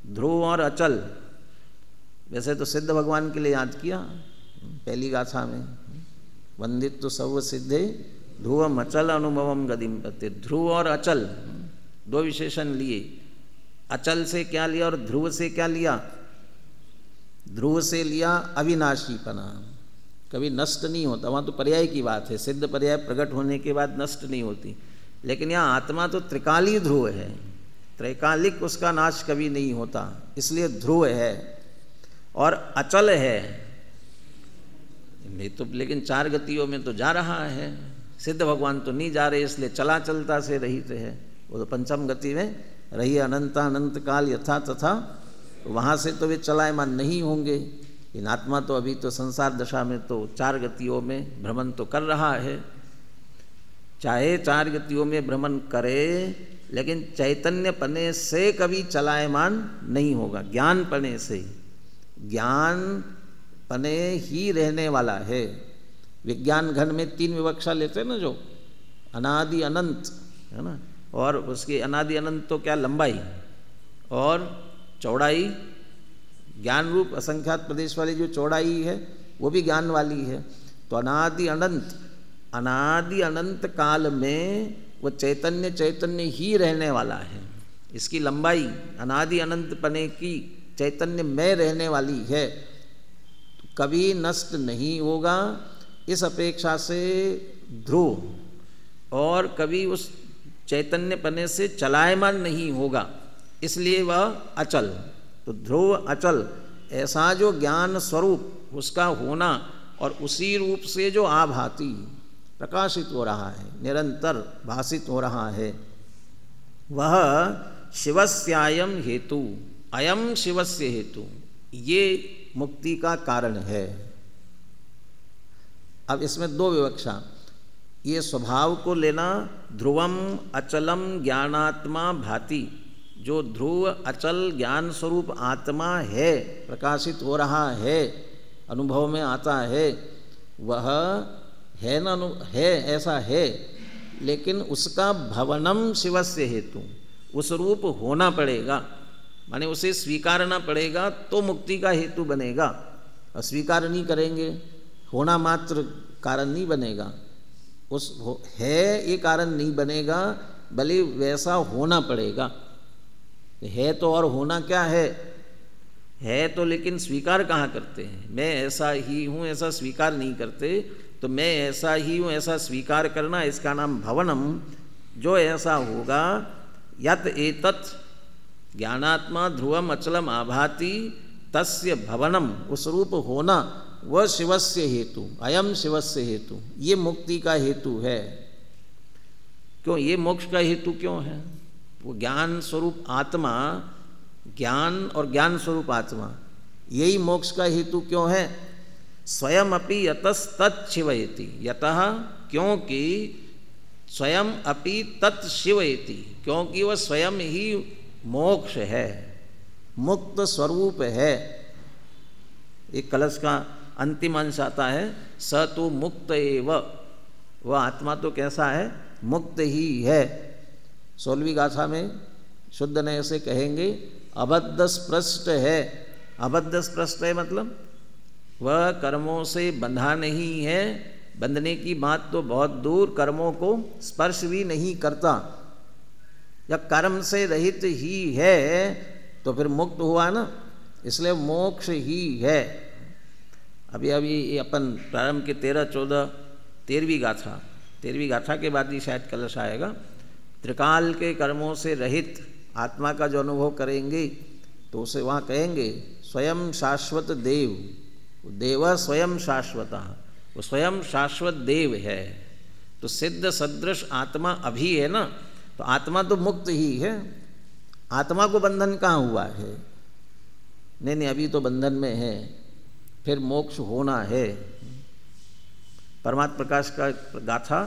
ध्रुव और अचल, वैसे तो सिद्ध भगवान के लिए याद किया पहली गाथा में, वंदित तो सर्व सिद्धे ध्रुवम अचल अनुभवम गदिम पते। ध्रुव और अचल दो विशेषण लिए, अचल से क्या लिया और ध्रुव से क्या लिया? ध्रुव से लिया अविनाशीपना, कभी नष्ट नहीं होता, वहाँ तो पर्याय की बात है, सिद्ध पर्याय प्रकट होने के बाद नष्ट नहीं होती, लेकिन यहाँ आत्मा तो त्रिकाली ध्रुव है, त्रैकालिक, उसका नाश कभी नहीं होता, इसलिए ध्रुव है और अचल है। नहीं तो लेकिन चार गतियों में तो जा रहा है, सिद्ध भगवान तो नहीं जा रहे, इसलिए चला चलता से रहित है, वो तो पंचम गति में रही अनंता अनंत काल यथा तथा, वहाँ से तो वे चलायमान नहीं होंगे। इन आत्मा तो अभी तो संसार दशा में तो चार गतियों में भ्रमण तो कर रहा है, चाहे चार गतियों में भ्रमण करे, लेकिन चैतन्य पने से कभी चलायमान नहीं होगा, ज्ञान पने से, ज्ञान पने ही रहने वाला है। विज्ञान घन में तीन विवक्षा लेते हैं ना, जो अनादि अनंत है ना, और उसकी अनादि अनंत तो क्या लंबाई और चौड़ाई, ज्ञान रूप असंख्यात प्रदेश वाली जो चौड़ाई है वो भी ज्ञान वाली है। तो अनादि अनंत, अनादि अनंत काल में वो चैतन्य चैतन्य ही रहने वाला है, इसकी लंबाई अनादि अनंत पने की चैतन्य में रहने वाली है, तो कभी नष्ट नहीं होगा। इस अपेक्षा से ध्रुव और कभी उस चैतन्य पने से चलायमान नहीं होगा, इसलिए वह अचल। तो ध्रुव अचल, ऐसा जो ज्ञान स्वरूप उसका होना और उसी रूप से जो आभाति प्रकाशित हो रहा है, निरंतर भाषित हो रहा है, वह शिवस्यायम हेतु, अयम शिवस्य हेतु, ये मुक्ति का कारण है। अब इसमें दो विवक्षा, ये स्वभाव को लेना, ध्रुवम अचलम ज्ञानात्मा भाति, जो ध्रुव अचल ज्ञान स्वरूप आत्मा है, प्रकाशित हो रहा है, अनुभव में आता है, वह है न है, ऐसा है, लेकिन उसका भवनम शिवस्य हेतु, उस रूप होना पड़ेगा, माने उसे स्वीकारना पड़ेगा तो मुक्ति का हेतु बनेगा। अस्वीकार नहीं करेंगे, होना मात्र कारण नहीं बनेगा, उस है ये कारण नहीं बनेगा, भले वैसा होना पड़ेगा। है तो और होना क्या है तो लेकिन स्वीकार कहाँ करते हैं? मैं ऐसा ही हूँ ऐसा स्वीकार नहीं करते, तो मैं ऐसा ही हूँ ऐसा स्वीकार करना, इसका नाम भवनम। जो ऐसा होगा यत एतत् ज्ञानात्मा ध्रुवम अचलम आभाति तस्य भवनम, उस रूप होना वह शिवस्य हेतु, अयम शिवस्य हेतु, ये मुक्ति का हेतु है। क्यों ये मोक्ष का हेतु क्यों है? वो ज्ञान स्वरूप आत्मा, ज्ञान और ज्ञान स्वरूप आत्मा, यही मोक्ष का हेतु क्यों है? स्वयं अपि यतस्तच्छिवयति, यतः क्योंकि स्वयं अपि तत्शिवयति, क्योंकि वह स्वयं ही मोक्ष है, मुक्त स्वरूप है। एक कलश का अंतिम अंश आता है, स तो मुक्त एव, वह आत्मा तो कैसा है? मुक्त ही है। 16वीं गाथा में शुद्ध नय से कहेंगे अबद्ध स्पृष्ट है। अबद्ध स्पृष्ट है मतलब वह कर्मों से बंधा नहीं है, बंधने की बात तो बहुत दूर, कर्मों को स्पर्श भी नहीं करता, या कर्म से रहित ही है, तो फिर मुक्त हुआ ना, इसलिए मोक्ष ही है। अभी अपन प्रारंभ के 13, 14, 13वीं गाथा के बाद ही शायद कलश आएगा। त्रिकाल के कर्मों से रहित आत्मा का जो अनुभव करेंगे तो उसे वहाँ कहेंगे स्वयं शाश्वत देव, देव स्वयं शाश्वता, वो स्वयं शाश्वत देव है। तो सिद्ध सदृश आत्मा अभी है ना, तो आत्मा तो मुक्त ही है, आत्मा को बंधन कहाँ हुआ है? नहीं, अभी तो बंधन में है, फिर मोक्ष होना है। परमात्म प्रकाश का गाथा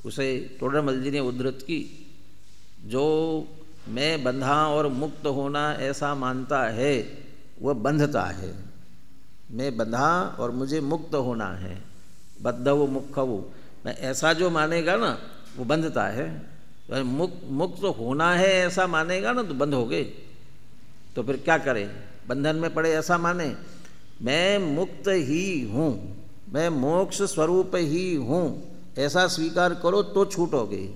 उसे टोडरमल जी ने उद्धृत की, जो मैं बंधा और मुक्त होना ऐसा मानता है वह बंधता है। मैं बंधा और मुझे मुक्त होना है, बद्धव मुक्खव, मैं ऐसा जो मानेगा ना वो बंधता है। मुक्त होना है ऐसा मानेगा ना तो बंध हो गए, तो फिर क्या करें? बंधन में पड़े ऐसा माने, मैं मुक्त ही हूँ, मैं मोक्ष स्वरूप ही हूँ, ऐसा स्वीकार करो तो छूटोगे।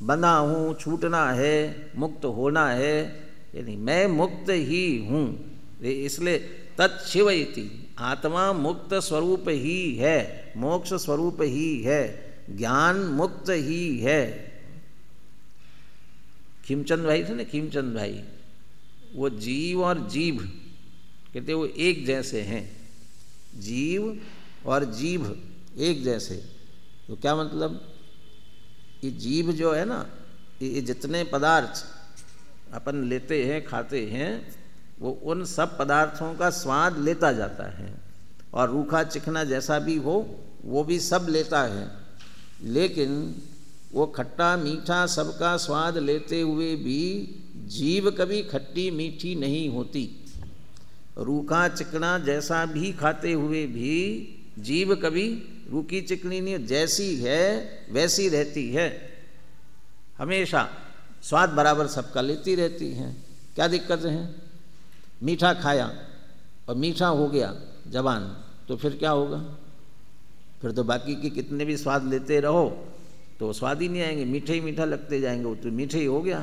बंधा हूँ, छूटना है, मुक्त होना है, यानी मैं मुक्त ही हूँ, इसलिए तत्शिवयति, आत्मा मुक्त स्वरूप ही है, मोक्ष स्वरूप ही है, ज्ञान मुक्त ही है। खीमचंद भाई थे ना, खीमचंद भाई, वो जीव और जीभ कहते वो एक जैसे हैं, जीव और जीभ एक जैसे। तो क्या मतलब? ये जीभ जो है ना, ये जितने पदार्थ अपन लेते हैं, खाते हैं, वो उन सब पदार्थों का स्वाद लेता जाता है, और रूखा चिकना जैसा भी हो वो भी सब लेता है, लेकिन वो खट्टा मीठा सबका स्वाद लेते हुए भी जीभ कभी खट्टी मीठी नहीं होती। रूखा चिकना जैसा भी खाते हुए भी जीभ कभी रूखी चिकनी नहीं, जैसी है वैसी रहती है, हमेशा स्वाद बराबर सबका लेती रहती है। क्या दिक्कत है? मीठा खाया और मीठा हो गया जबान, तो फिर क्या होगा? फिर तो बाकी के कितने भी स्वाद लेते रहो तो स्वाद ही नहीं आएंगे, मीठे ही मीठा लगते जाएंगे, वो तो मीठे ही हो गया।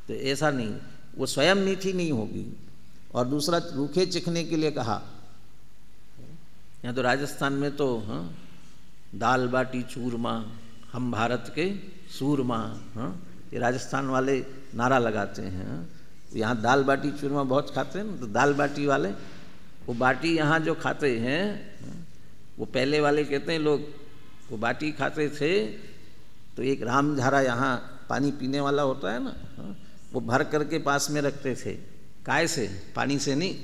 तो ऐसा नहीं, वो स्वयं मीठी नहीं होगी। और दूसरा, रूखे चिखने के लिए कहा, यहाँ तो राजस्थान में तो दाल बाटी चूरमा, हम भारत के सूरमा, ये राजस्थान वाले नारा लगाते हैं। यहाँ दाल बाटी चूरमा बहुत खाते हैं, तो दाल बाटी वाले वो बाटी यहाँ जो खाते हैं, वो पहले वाले कहते हैं लोग, वो बाटी खाते थे तो एक रामझारा यहाँ पानी पीने वाला होता है ना, वो भर करके पास में रखते थे। काय से? पानी से नहीं,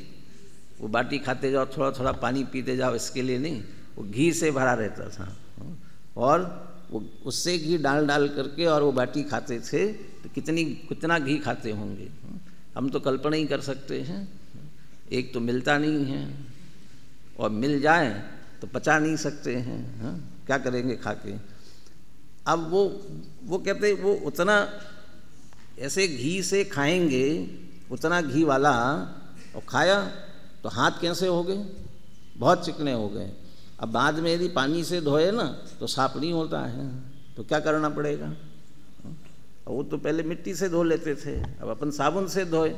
वो बाटी खाते जाओ, थोड़ा थोड़ा पानी पीते जाओ, इसके लिए नहीं, वो घी से भरा रहता था, और वो उससे घी डाल डाल करके और वो बाटी खाते थे। तो कितना घी खाते होंगे, हम तो कल्पना ही कर सकते हैं। एक तो मिलता नहीं है, और मिल जाए तो पचा नहीं सकते हैं, क्या करेंगे खा के। अब वो कहते वो उतना ऐसे घी से खाएंगे, उतना घी वाला, और खाया तो हाथ कैसे हो गए? बहुत चिकने हो गए। अब बाद में यदि पानी से धोए ना तो साफ नहीं होता है, तो क्या करना पड़ेगा? वो तो पहले मिट्टी से धो लेते थे, अब अपन साबुन से धोए,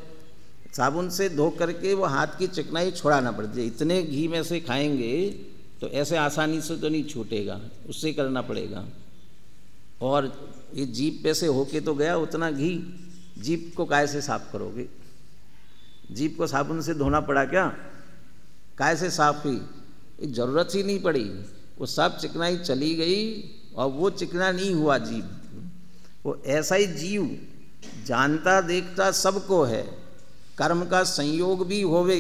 साबुन से धो करके वो हाथ की चिकनाई छुड़ाना पड़ती है। इतने घी में से खाएंगे तो ऐसे आसानी से तो नहीं छूटेगा, उससे करना पड़ेगा। और ये जीभ पे से होके तो गया उतना घी, जीभ को काय से साफ करोगे? जीभ को साबुन से धोना पड़ा क्या? काय से साफ हुई? जरूरत ही नहीं पड़ी, वो सब चिकनाई चली गई और वो चिकना नहीं हुआ जीव। वो ऐसा ही जीव जानता देखता सबको है, कर्म का संयोग भी होवे,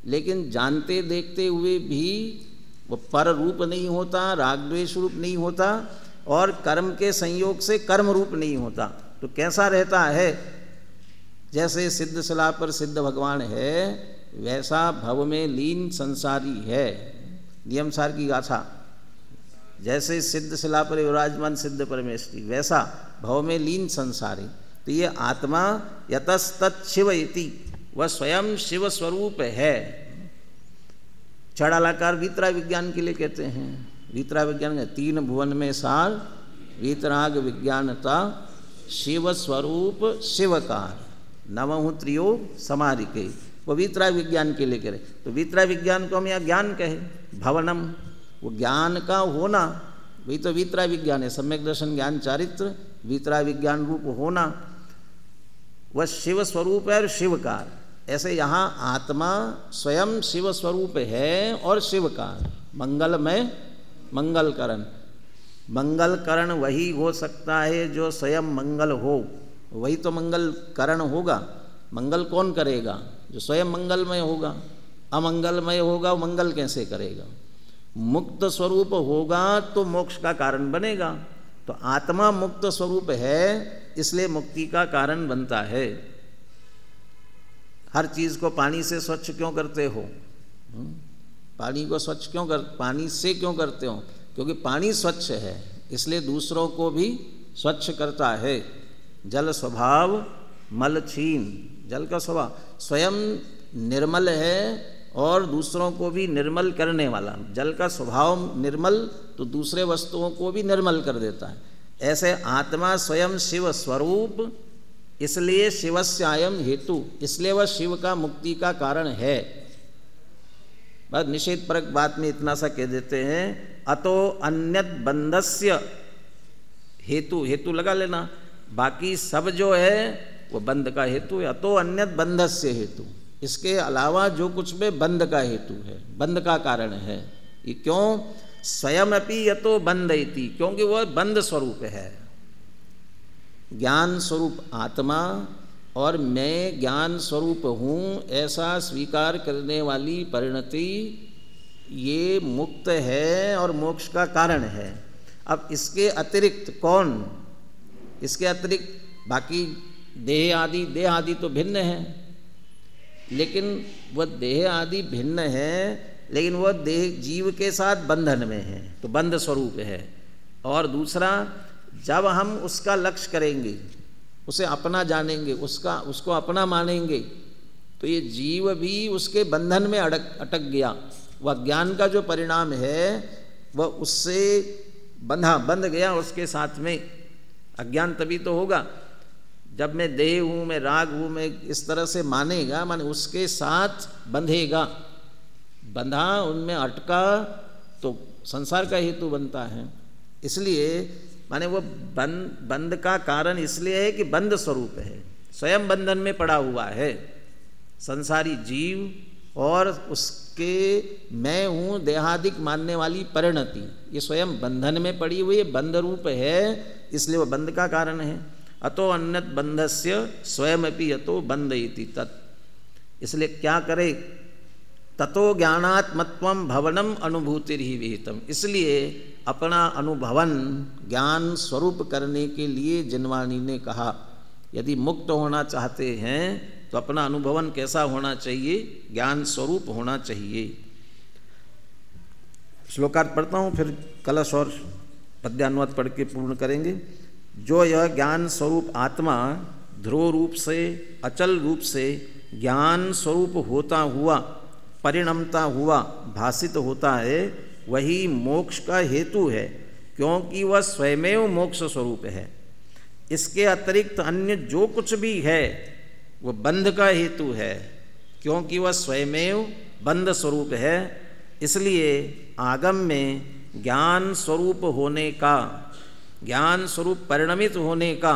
लेकिन जानते देखते हुए भी वो पर रूप नहीं होता, राग द्वेष रूप नहीं होता, और कर्म के संयोग से कर्म रूप नहीं होता। तो कैसा रहता है? जैसे सिद्ध शिला पर सिद्ध भगवान है, वैसा भव में लीन संसारी है। नियम सार की गाथा, जैसे सिद्ध शिला पर विराजमान सिद्ध परमेश्वरी, वैसा भव में लीन संसारी। तो ये आत्मा यतस्तत् शिव इति, वह स्वयं शिव स्वरूप है। चढ़ालाकार वीतराग विज्ञान के लिए कहते हैं। वीतराग विज्ञान है तीन भुवन में सार, वीतराग विज्ञानता शिव स्वरूप शिवकार, नवहु त्रियो समारिके। वो वीतराग विज्ञान के लिए कह रहे। तो वीतराग विज्ञान को हम यहाँ ज्ञान कहे, भवनम, वो ज्ञान का होना, वही तो वीतराग विज्ञान है। सम्यक दर्शन ज्ञान चारित्र वीतराग विज्ञान रूप होना, वह शिव स्वरूप है और शिवकार। ऐसे यहाँ आत्मा स्वयं शिव स्वरूप है और शिवकार, मंगलमय मंगलकरण। मंगलकरण वही हो सकता है जो स्वयं मंगल हो, वही तो मंगल करण होगा। मंगल कौन करेगा? जो स्वयं मंगलमय होगा। अमंगलमय होगा, मंगल कैसे करेगा? मुक्त स्वरूप होगा तो मोक्ष का कारण बनेगा। तो आत्मा मुक्त स्वरूप है, इसलिए मुक्ति का कारण बनता है। हर चीज को पानी से स्वच्छ क्यों करते हो? पानी को स्वच्छ क्यों पानी से क्यों करते हो? क्योंकि पानी स्वच्छ है, इसलिए दूसरों को भी स्वच्छ करता है। जल स्वभाव मल छीन, जल का स्वभाव स्वयं निर्मल है और दूसरों को भी निर्मल करने वाला। जल का स्वभाव निर्मल तो दूसरे वस्तुओं को भी निर्मल कर देता है। ऐसे आत्मा स्वयं शिव स्वरूप, इसलिए शिवस्यायम हेतु, इसलिए वह शिव का मुक्ति का कारण है। बस निषेध परक बात में इतना सा कह देते हैं, अतो अन्यत बंधस्य हेतु, हेतु लगा लेना, बाकी सब जो है वो बंध का हेतु है। अतो अन्यत बंधस्य हेतु, इसके अलावा जो कुछ भी बंध का हेतु है, बंध का कारण है। ये क्यों? स्वयं अपि यतो बंध इति, क्योंकि वह बंध स्वरूप है। ज्ञान स्वरूप आत्मा और मैं ज्ञान स्वरूप हूँ ऐसा स्वीकार करने वाली परिणति, ये मुक्त है और मोक्ष का कारण है। अब इसके अतिरिक्त कौन? इसके अतिरिक्त बाकी देह आदि तो भिन्न है, लेकिन वह देह आदि भिन्न है, लेकिन वह देह जीव के साथ बंधन में है, तो बंध स्वरूप है। और दूसरा, जब हम उसका लक्ष्य करेंगे, उसे अपना जानेंगे, उसको अपना मानेंगे, तो ये जीव भी उसके बंधन में अटक गया। वह ज्ञान का जो परिणाम है वह उससे बंध गया उसके साथ में। अज्ञान तभी तो होगा जब मैं देह हूँ, मैं राग हूँ, मैं इस तरह से मानेगा, माने उसके साथ बंधेगा। बंधा, उनमें अटका तो संसार का हेतु बनता है। इसलिए माने वो बंध का कारण इसलिए है कि बंध स्वरूप है, स्वयं बंधन में पड़ा हुआ है संसारी जीव, और उसके मैं हूँ देहादिक मानने वाली परिणति, ये स्वयं बंधन में पड़ी हुई है, बंध रूप है, इसलिए वह बंध का कारण है। अतो अन्यत बंधस्य स्वयमपि यतो बंध इति तत्, इसलिए क्या करे? ततो ज्ञानात्मत्वम भवनम अनुभूतिर्हि विहितम, इसलिए अपना अनुभवन ज्ञान स्वरूप करने के लिए जिनवाणी ने कहा। यदि मुक्त होना चाहते हैं तो अपना अनुभवन कैसा होना चाहिए? ज्ञान स्वरूप होना चाहिए। श्लोकार्थ पढ़ता हूँ, फिर कलश और पद्यानुवाद पढ़ के पूर्ण करेंगे। जो यह ज्ञान स्वरूप आत्मा ध्रुव रूप से, अचल रूप से ज्ञान स्वरूप होता हुआ, परिणमता हुआ, भासित होता है, वही मोक्ष का हेतु है, क्योंकि वह स्वयमेव मोक्ष स्वरूप है। इसके अतिरिक्त अन्य जो कुछ भी है वह बंध का हेतु है, क्योंकि वह स्वयमेव बंध स्वरूप है। इसलिए आगम में ज्ञान स्वरूप होने का, ज्ञान स्वरूप परिणमित होने का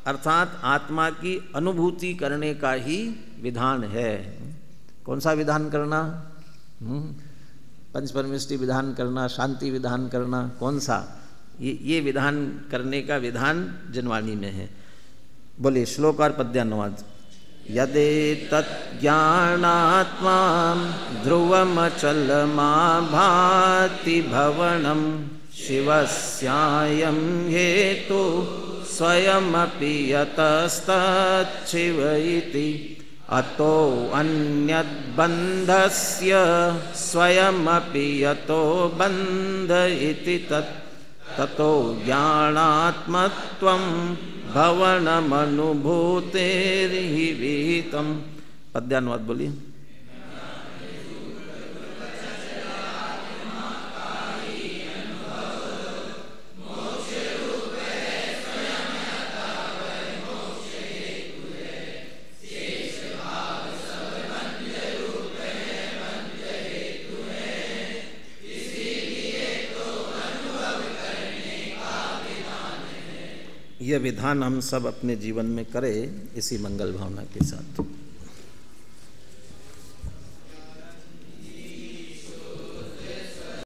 अर्थात आत्मा की अनुभूति करने का ही विधान है। कौन सा विधान करना? पंचपरमेष्टि विधान करना, शांति विधान करना, कौन सा? ये विधान करने का विधान जिनवाणी में है। बोलिए श्लोक और पद्यानुवाद। यदेतत् ज्ञानात्मा ध्रुवमचलमा भाति भवनं शिवस्यायं हेतु स्वयमपि यतस्तच्छिव इति अतो अन्यद्बन्धस्य स्वयमपि यतो बन्ध इति ततो ज्ञानात्मत्वं भवनमनुभूतेर्हि विहितम्। पद्यानुवाद बोलिए। यह विधान हम सब अपने जीवन में करें इसी मंगल भावना के साथ।